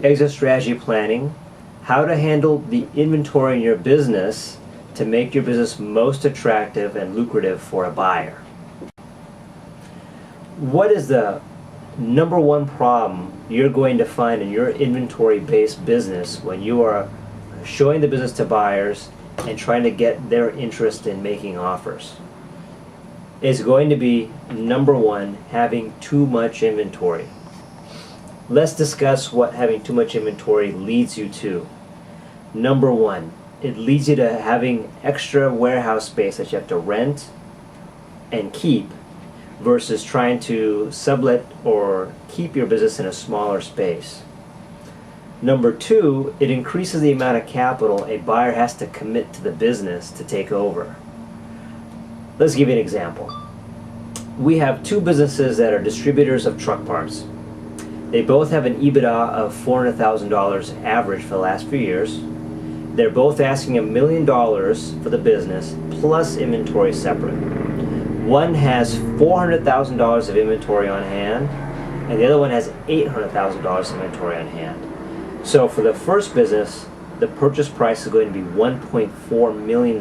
Exit strategy planning, how to handle the inventory in your business to make your business most attractive and lucrative for a buyer. What is the number one problem you're going to find in your inventory-based business when you are showing the business to buyers and trying to get their interest in making offers? It's going to be, number one, having too much inventory. Let's discuss what having too much inventory leads you to. Number one, it leads you to having extra warehouse space that you have to rent and keep versus trying to sublet or keep your business in a smaller space. Number two, it increases the amount of capital a buyer has to commit to the business to take over. Let's give you an example. We have two businesses that are distributors of truck parts. They both have an EBITDA of $400,000 average for the last few years. They're both asking $1 million for the business plus inventory separate. One has $400,000 of inventory on hand, and the other one has $800,000 inventory on hand. So for the first business, the purchase price is going to be $1.4 million.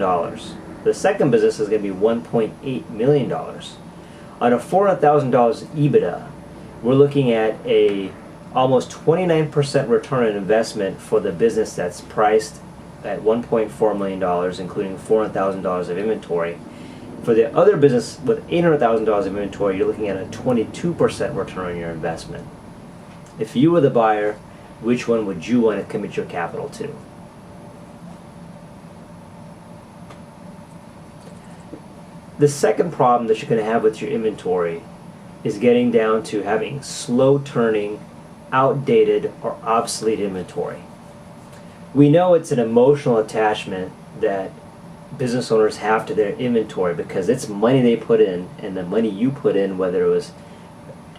The second business is going to be $1.8 million. On a $400,000 EBITDA, we're looking at a almost 29% return on investment for the business that's priced at $1.4 million, including $400,000 of inventory. For the other business with $800,000 of inventory, you're looking at a 22% return on your investment. If you were the buyer, which one would you want to commit your capital to? The second problem that you're going to have with your inventory is getting down to having slow-turning, outdated, or obsolete inventory. We know it's an emotional attachment that business owners have to their inventory because it's money they put in, and the money you put in, whether it was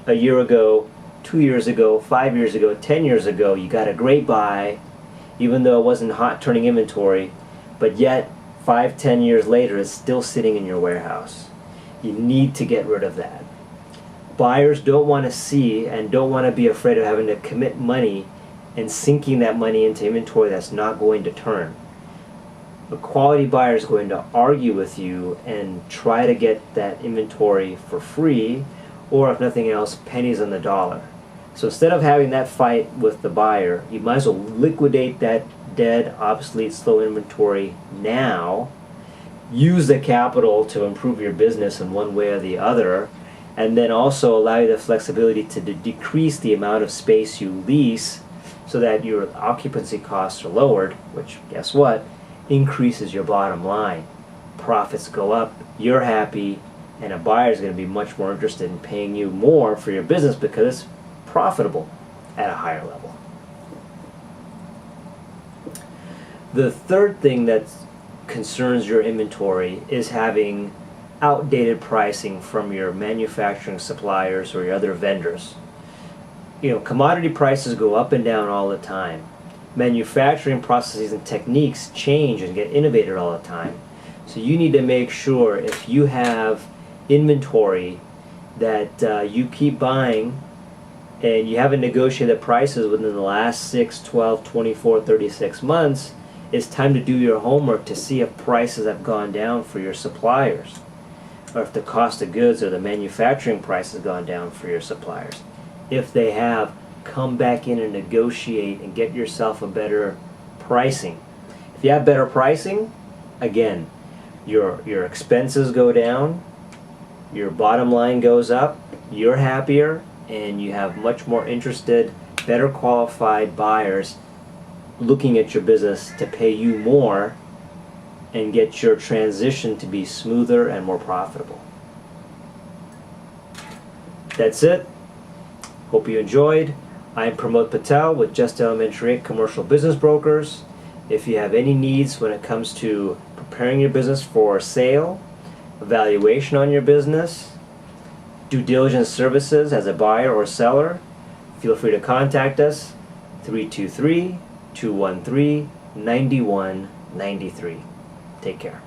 a year ago, 2 years ago, 5 years ago, 10 years ago, you got a great buy, even though it wasn't hot-turning inventory, but yet 5-10 years later it's still sitting in your warehouse. You need to get rid of that. Buyers don't want to see and don't want to be afraid of having to commit money and sinking that money into inventory that's not going to turn. A quality buyer is going to argue with you and try to get that inventory for free, or if nothing else, pennies on the dollar. So instead of having that fight with the buyer, you might as well liquidate that dead, obsolete, slow inventory now, use the capital to improve your business in one way or the other, and then also allow you the flexibility to decrease the amount of space you lease so that your occupancy costs are lowered, which, guess what, increases your bottom line. Profits go up, you're happy, and a buyer is going to be much more interested in paying you more for your business because it's profitable at a higher level. The third thing that concerns your inventory is having outdated pricing from your manufacturing suppliers or your other vendors. You know, commodity prices go up and down all the time. Manufacturing processes and techniques change and get innovated all the time. So you need to make sure if you have inventory that you keep buying and you haven't negotiated prices within the last 6, 12, 24, 36 months, it's time to do your homework to see if prices have gone down for your suppliers, or if the cost of goods or the manufacturing price has gone down for your suppliers. If they have, come back in and negotiate and get yourself a better pricing. If you have better pricing, again, your expenses go down, your bottom line goes up, you're happier, and you have much more interested, better qualified buyers looking at your business to pay you more and get your transition to be smoother and more profitable. That's it. Hope you enjoyed. I'm Pramod Patel with Just Elementary 8 Commercial Business Brokers. If you have any needs when it comes to preparing your business for sale, evaluation on your business, due diligence services as a buyer or seller, feel free to contact us, 323-213-9193. Take care.